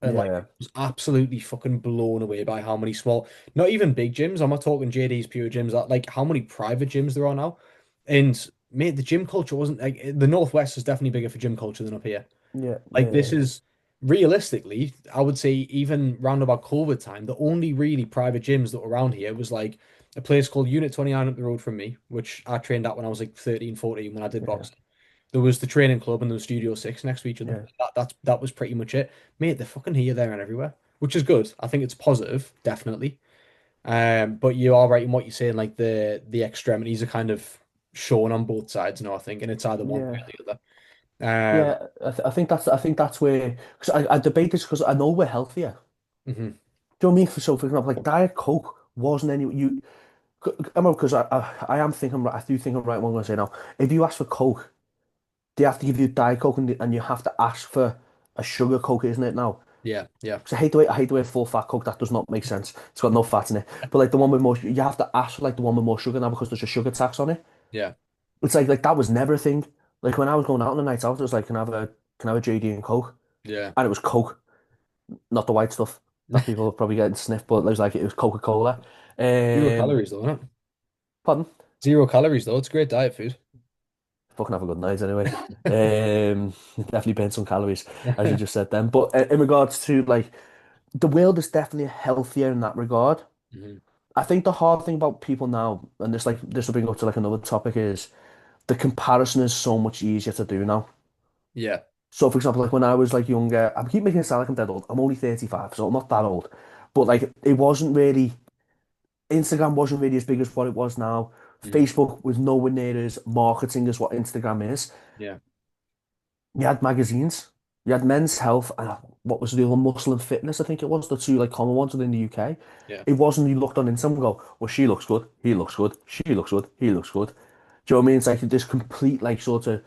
and like
yeah,
was absolutely fucking blown away by how many small, not even big gyms. I'm not talking JD's pure gyms, like how many private gyms there are now. And mate, the gym culture wasn't like the Northwest is definitely bigger for gym culture than up here.
yeah,
Like
yeah,
this is realistically, I would say even round about COVID time, the only really private gyms that were around here was like a place called Unit 29 up the road from me, which I trained at when I was like 13, 14 when I did
yeah,
boxing. There was the training club and there was Studio 6 next to each other.
yeah,
That was pretty much it. Mate, they're fucking here, there, and everywhere, which is good. I think it's positive, definitely. But you are right in what you're saying, like the extremities are kind of shown on both sides now, I think, and it's either one way
yeah.
or the other.
Yeah, I think that's where because I debate this because I know we're healthier.
Mhm.
Do you know what I mean? For example, like Diet Coke wasn't any you. I know because I am thinking I do think I'm right. What I'm going to say now. If you ask for Coke, they have to give you Diet Coke and you have to ask for a sugar Coke, isn't it now?
Yeah, yeah,
Because I hate the way full fat Coke that does not make sense. It's got no fat in it. But like the one with more, you have to ask for like the one with more sugar now because there's a sugar tax on it.
yeah,
It's like that was never a thing. Like when I was going out on the night out, it was like, can I have a JD and Coke?
yeah.
And it was Coke, not the white stuff that people are probably getting sniffed, but it was Coca-Cola.
Zero
Um,
calories though, isn't it?
Pardon?
Zero calories though. It's great diet food.
Fucking have a good night anyway. Definitely burn some calories, as you just said then. But in regards to like the world is definitely healthier in that regard.
Mhm.
I think the hard thing about people now, and this will bring up to like another topic, is the comparison is so much easier to do now.
Yeah.
So for example, like when I was like younger, I keep making it sound like I'm dead old. I'm only 35, so I'm not that old. But like it wasn't really Instagram wasn't really as big as what it was now.
Mhm.
Facebook was nowhere near as marketing as what Instagram is.
Yeah.
You had magazines, you had Men's Health, and what was the other Muscle and Fitness, I think it was, the two like common ones within the UK.
Yeah.
It wasn't you looked on Instagram and go, well, she looks good, he looks good, she looks good, he looks good. Do you know what I mean? It's like this complete like sort of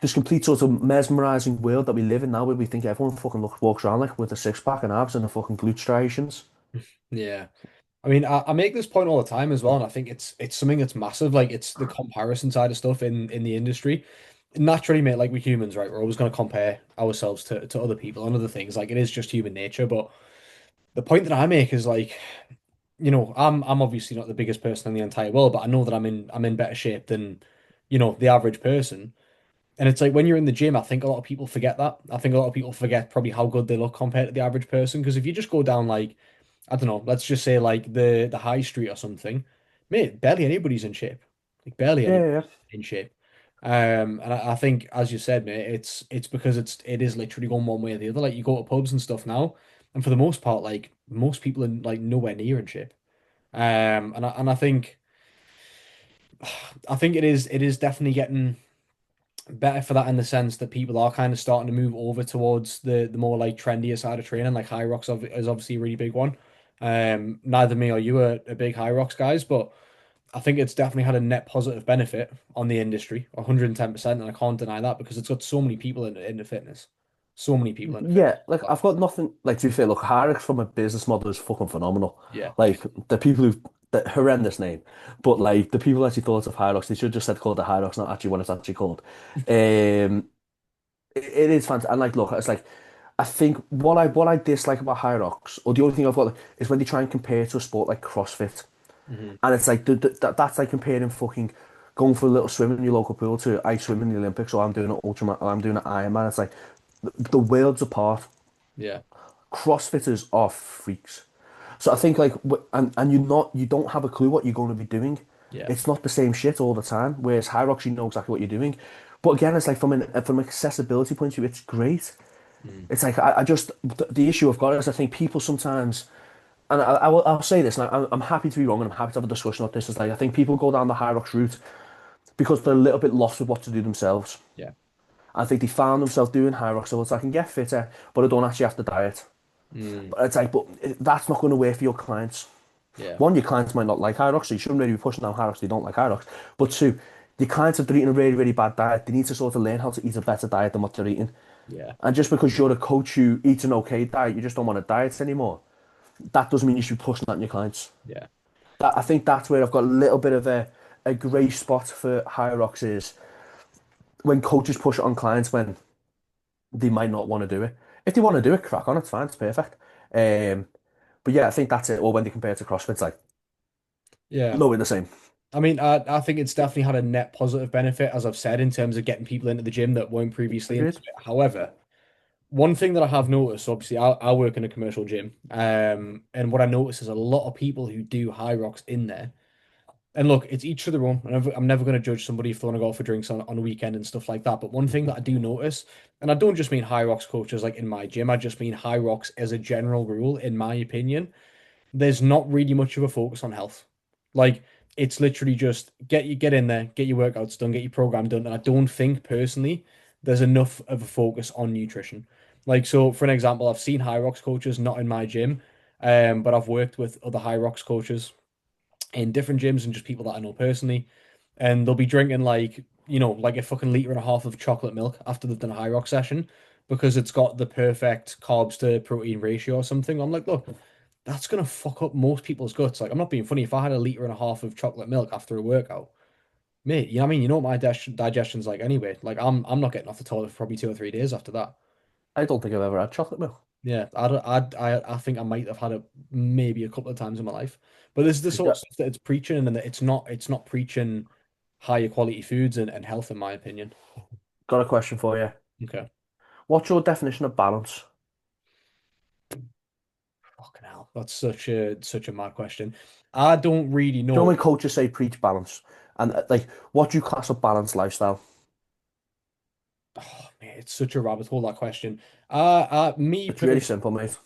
this complete sort of mesmerizing world that we live in now where we think everyone fucking walks around like with a six pack and abs and a fucking glute striations.
Yeah. I mean, I make this point all the time as well, and I think it's something that's massive. Like it's the comparison side of stuff in the industry. Naturally, mate, like we humans, right? We're always going to compare ourselves to other people and other things. Like it is just human nature. But the point that I make is like, I'm obviously not the biggest person in the entire world, but I know that I'm in better shape than the average person. And it's like when you're in the gym, I think a lot of people forget that. I think a lot of people forget probably how good they look compared to the average person. Because if you just go down like, I don't know, let's just say like the high street or something, mate, barely anybody's in shape. Like barely
Yeah,
anybody's
yeah,
in shape. And I think, as you said, mate, it's because it is literally going one way or the other. Like you go to pubs and stuff now, and for the most part, like most people are like nowhere near in shape. And I think it is definitely getting better for that in the sense that people are kind of starting to move over towards the more like trendier side of training. Like high rocks is obviously a really big one. Neither me or you are big high rocks guys, but I think it's definitely had a net positive benefit on the industry, 110%, and I can't deny that because it's got so many people into fitness. So many people into fitness.
yeah. Like I've got nothing. Like to be fair, look, Hyrix from a business model is fucking phenomenal.
Yeah.
Like the people who the horrendous name, but like the people actually thought of Hyrox, they should just said called the Hyrox, not actually what it's actually called. It is fantastic. And like, look, it's like I think what I dislike about Hyrox, or the only thing I've got is when they try and compare it to a sport like CrossFit.
Hmm.
And it's like that's like comparing fucking going for a little swim in your local pool to I swim in the Olympics or I'm doing an ultra or I'm doing an Ironman. It's like the worlds apart.
Yeah.
CrossFitters are freaks. So I think like and you don't have a clue what you're going to be doing.
Yeah.
It's not the same shit all the time. Whereas High Rocks, you know exactly what you're doing. But again, it's like from an accessibility point of view, it's great.
Mm.
It's like I just the issue I've got is I think people sometimes, and I'll say this, and I'm happy to be wrong, and I'm happy to have a discussion about this. Is like I think people go down the High Rocks route because they're a little bit lost with what to do themselves.
Yeah.
I think they found themselves doing High Rocks, so it's I can get fitter, but I don't actually have to diet.
Mm.
But it's like, but that's not going to work for your clients.
Yeah.
One, your clients might not like High Rocks, so you shouldn't really be pushing down High Rocks if they don't like High Rocks. But two, your clients, if they're eating a really, really bad diet, they need to sort of learn how to eat a better diet than what they're eating.
Yeah.
And just because you're a coach who eats an okay diet, you just don't want to diet anymore. That doesn't mean you should be pushing that on your clients.
Yeah.
I think that's where I've got a little bit of a grey spot for High Rocks is when coaches push it on clients when they might not want to do it. If they want to do it, crack on, it's fine, it's perfect. Um, but yeah, I think that's it. Or when they compare it to CrossFit, it's like
Yeah.
nowhere the same.
I mean, I think it's definitely had a net positive benefit, as I've said, in terms of getting people into the gym that weren't previously into
Agreed.
it. However, one thing that I have noticed, obviously, I work in a commercial gym, and what I notice is a lot of people who do high rocks in there. And look, it's each to their own. I'm never going to judge somebody if they want to go out for drinks on a weekend and stuff like that. But one thing that I do notice, and I don't just mean high rocks coaches like in my gym, I just mean high rocks as a general rule, in my opinion, there's not really much of a focus on health. Like it's literally just get in there, get your workouts done, get your program done. And I don't think personally there's enough of a focus on nutrition. Like so, for an example, I've seen high rocks coaches not in my gym, but I've worked with other high rocks coaches in different gyms and just people that I know personally. And they'll be drinking like a fucking liter and a half of chocolate milk after they've done a high rock session because it's got the perfect carbs to protein ratio or something. I'm like, look, that's gonna fuck up most people's guts. Like, I'm not being funny. If I had a liter and a half of chocolate milk after a workout, mate, you know what I mean? You know what my digestion's like anyway. Like, I'm not getting off the toilet for probably 2 or 3 days after that.
I don't think I've ever had chocolate milk.
Yeah, I think I might have had it maybe a couple of times in my life. But this is the sort
Yeah.
of stuff that it's preaching, and that it's not preaching higher quality foods and health, in my opinion.
Got a question for you.
Okay.
What's your definition of balance?
Fucking hell. That's such a mad question. I don't really
Do you know
know.
when coaches say preach balance? And like, what do you class a balanced lifestyle?
Oh man, it's such a rabbit hole, that question. Me
It's really
personally,
simple, mate.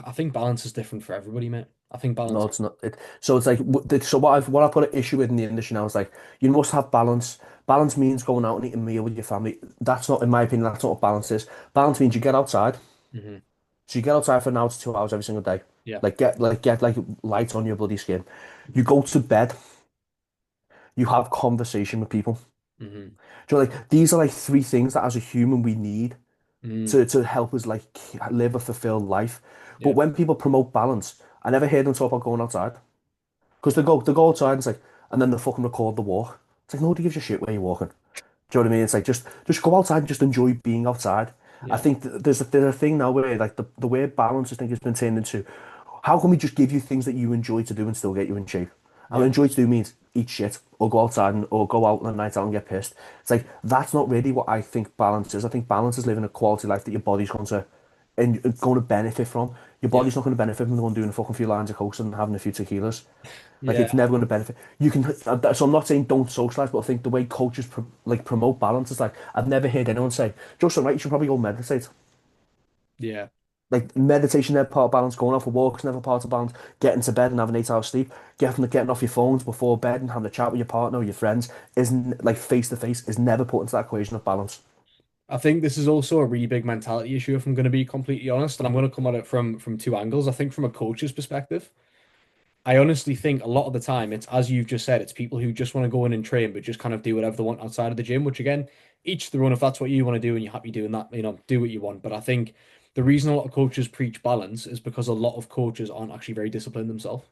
I think balance is different for everybody, mate. I think
No,
balance.
it's not. So it's like so what I've got an issue with in the industry now is like you must have balance. Balance means going out and eating a meal with your family. That's not, in my opinion, that's not what balance is. Balance means you get outside.
Hmm.
So you get outside for an hour to 2 hours every single day.
Yeah.
Like get light on your bloody skin. You go to bed. You have conversation with people.
Hmm.
Do you know, like these are like three things that as a human we need
Hmm.
to help us like live a fulfilled life. But
Yeah.
when people promote balance, I never hear them talk about going outside. Because they go outside and it's like, and then they fucking record the walk. It's like nobody gives a shit where you're walking. Do you know what I mean? It's like just go outside and just enjoy being outside. I
Yeah.
think there's a thing now where like the word balance I think has been turned into how can we just give you things that you enjoy to do and still get you in shape? And
Yeah.
enjoy to do means eat shit or go outside or go out on a night out and get pissed. It's like that's not really what I think balance is. I think balance is living a quality life that your body's going to benefit from. Your
Yeah.
body's not going to benefit from going doing a fucking few lines of coke and having a few tequilas. Like
Yeah.
it's never going to benefit. You can, so I'm not saying don't socialize, but I think the way coaches promote balance is like I've never heard anyone say, "Justin, right, you should probably go meditate."
Yeah.
Like meditation, never part of balance. Going out for walks, never part of balance. Getting to bed and having 8 hours sleep. Getting off your phones before bed and having a chat with your partner or your friends isn't like face to face is never put into that equation of balance.
I think this is also a really big mentality issue, if I'm going to be completely honest, and I'm going to come at it from two angles. I think from a coach's perspective, I honestly think a lot of the time it's as you've just said, it's people who just want to go in and train, but just kind of do whatever they want outside of the gym, which again, each their own. If that's what you want to do and you're happy doing that, do what you want. But I think the reason a lot of coaches preach balance is because a lot of coaches aren't actually very disciplined themselves.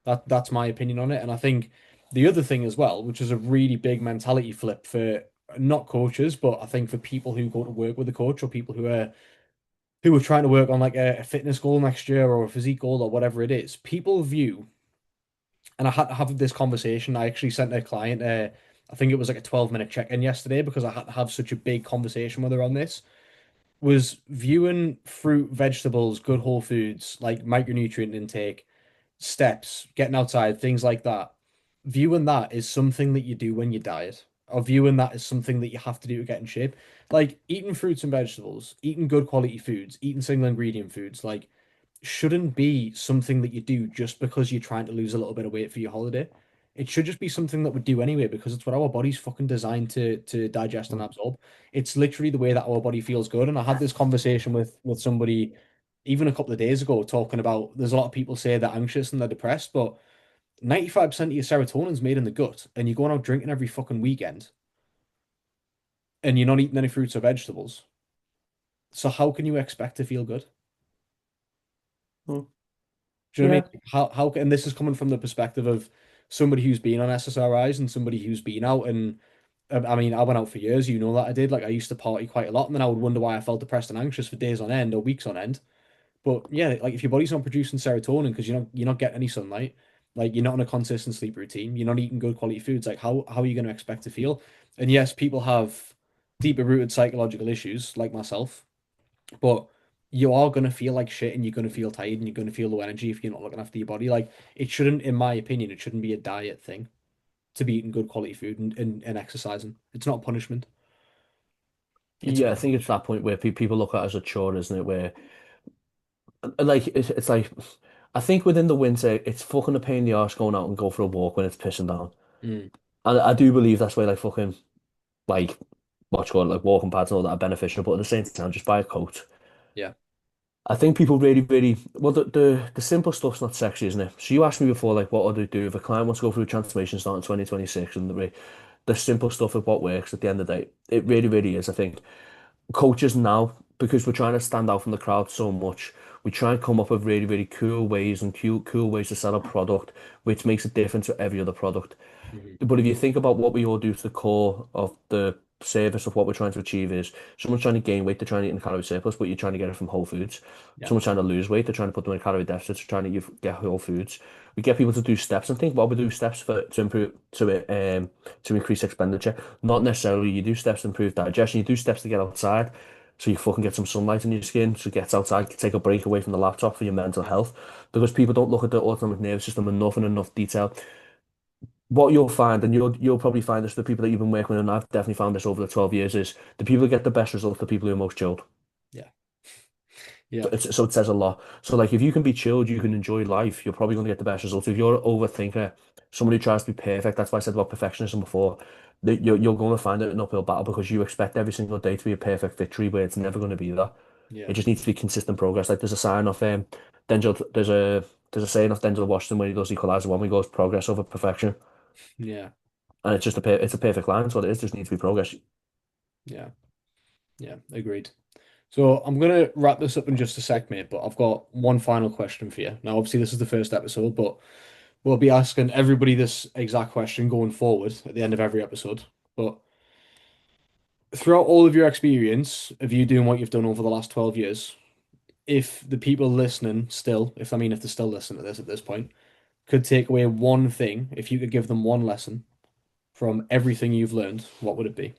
That's my opinion on it. And I think the other thing as well, which is a really big mentality flip for not coaches, but I think for people who go to work with a coach or people who are trying to work on like a fitness goal next year or a physique goal or whatever it is, people view, and I had to have this conversation. I actually sent a client, I think it was like a 12-minute check-in yesterday because I had to have such a big conversation with her on this. Was viewing fruit, vegetables, good whole foods, like micronutrient intake, steps, getting outside, things like that. Viewing that is something that you do when you diet, or viewing that is something that you have to do to get in shape. Like eating fruits and vegetables, eating good quality foods, eating single ingredient foods, like shouldn't be something that you do just because you're trying to lose a little bit of weight for your holiday. It should just be something that we do anyway because it's what our body's fucking designed to digest and
Mm.
absorb. It's literally the way that our body feels good. And I had this conversation with somebody even a couple of days ago talking about there's a lot of people say they're anxious and they're depressed, but 95% of your serotonin's made in the gut, and you're going out drinking every fucking weekend and you're not eating any fruits or vegetables. So how can you expect to feel good?
Mm.
Do you know what I
Yeah.
mean? And this is coming from the perspective of somebody who's been on SSRIs and somebody who's been out and I mean, I went out for years, you know that I did. Like I used to party quite a lot, and then I would wonder why I felt depressed and anxious for days on end or weeks on end. But yeah, like if your body's not producing serotonin because you're not getting any sunlight, like you're not on a consistent sleep routine, you're not eating good quality foods, like how are you going to expect to feel? And yes, people have deeper rooted psychological issues like myself, but you are going to feel like shit and you're going to feel tired and you're going to feel low energy if you're not looking after your body. Like it shouldn't, in my opinion, it shouldn't be a diet thing to be eating good quality food and exercising. It's not punishment. It's
Yeah, I think it's that point where people look at it as a chore, isn't it? Where like it's like I think within the winter it's fucking a pain in the arse going out and go for a walk when it's pissing down.
mm,
And I do believe that's why like fucking like what's called like walking pads and all that are beneficial, but at the same time just buy a coat.
yeah.
I think people really well the simple stuff's not sexy, isn't it? So you asked me before like what would I do if a client wants to go through a transformation starting 2026 and the simple stuff of what works at the end of the day. It really is. I think coaches now, because we're trying to stand out from the crowd so much, we try and come up with really cool ways and cool ways to sell a product, which makes a difference to every other product.
Mhm.
But if you think about what we all do to the core of the service of what we're trying to achieve is someone's trying to gain weight, they're trying to eat in a calorie surplus, but you're trying to get it from whole foods.
Yeah.
Someone's trying to lose weight, they're trying to put them in a calorie deficit, they're trying to get whole foods. We get people to do steps and think, well, we do steps for to improve to increase expenditure. Not necessarily you do steps to improve digestion, you do steps to get outside. So you fucking get some sunlight in your skin, so get outside, take a break away from the laptop for your mental health. Because people don't look at the autonomic nervous system enough in enough detail. What you'll find, and you'll probably find this, the people that you've been working with, and I've definitely found this over the 12 years, is the people who get the best results, the people who are most chilled.
Yeah.
So
Yeah.
it says a lot. So like if you can be chilled, you can enjoy life, you're probably going to get the best results. If you're an overthinker, somebody who tries to be perfect, that's why I said about perfectionism before, that you're going to find it an uphill battle because you expect every single day to be a perfect victory where it's never going to be that.
Yeah.
It just needs to be consistent progress. Like there's a sign of Denzel, there's a saying of Denzel Washington when he does Equalizer one, where he goes progress over perfection.
Yeah.
And it's just it's a perfect line. So it is, just needs to be progress.
Yeah. Yeah. Agreed. So I'm gonna wrap this up in just a sec, mate, but I've got one final question for you. Now, obviously, this is the first episode, but we'll be asking everybody this exact question going forward at the end of every episode. But throughout all of your experience of you doing what you've done over the last 12 years, if the people listening still, if they're still listening to this at this point, could take away one thing, if you could give them one lesson from everything you've learned, what would it be?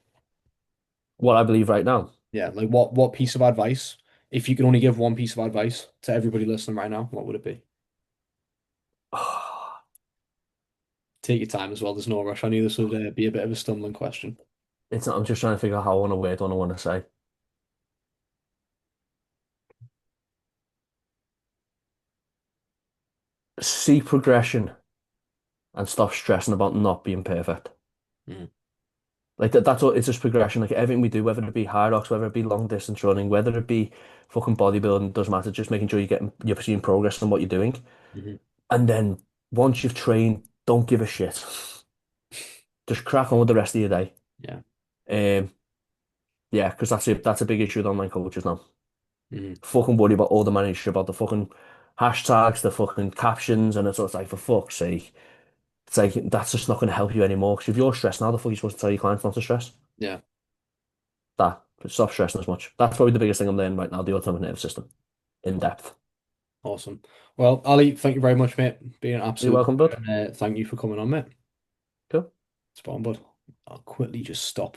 What I believe right now.
Yeah, like what piece of advice, if you could only give one piece of advice to everybody listening right now, what would it be? Take your time as well. There's no rush. I knew this would be a bit of a stumbling question.
It's not, I'm just trying to figure out how I want to word what I want to say. See progression and stop stressing about not being perfect.
Mm,
Like that's all. It's just progression. Like everything we do, whether it be high rocks, whether it be long distance running, whether it be fucking bodybuilding, doesn't matter. Just making sure you're seeing progress in what you're doing.
mhm.
And then once you've trained, don't give a shit. Just crack on with the rest of your day.
Yeah.
Um, yeah, because that's it. That's a big issue with online coaches now.
Mhm.
Fucking worry about all the managers, about the fucking hashtags, the fucking captions, and it's like for fuck's sake. It's like that's just not going to help you anymore. Because if you're stressed now, the fuck are you supposed to tell your clients not to stress?
Yeah.
That stop stressing as much. That's probably the biggest thing I'm learning right now. The autonomic nervous system, in depth.
Awesome. Well, Ali, thank you very much, mate. Being an
You're
absolute
welcome,
pleasure,
bud.
and thank you for coming on, mate.
Cool.
Spot on, bud. I'll quickly just stop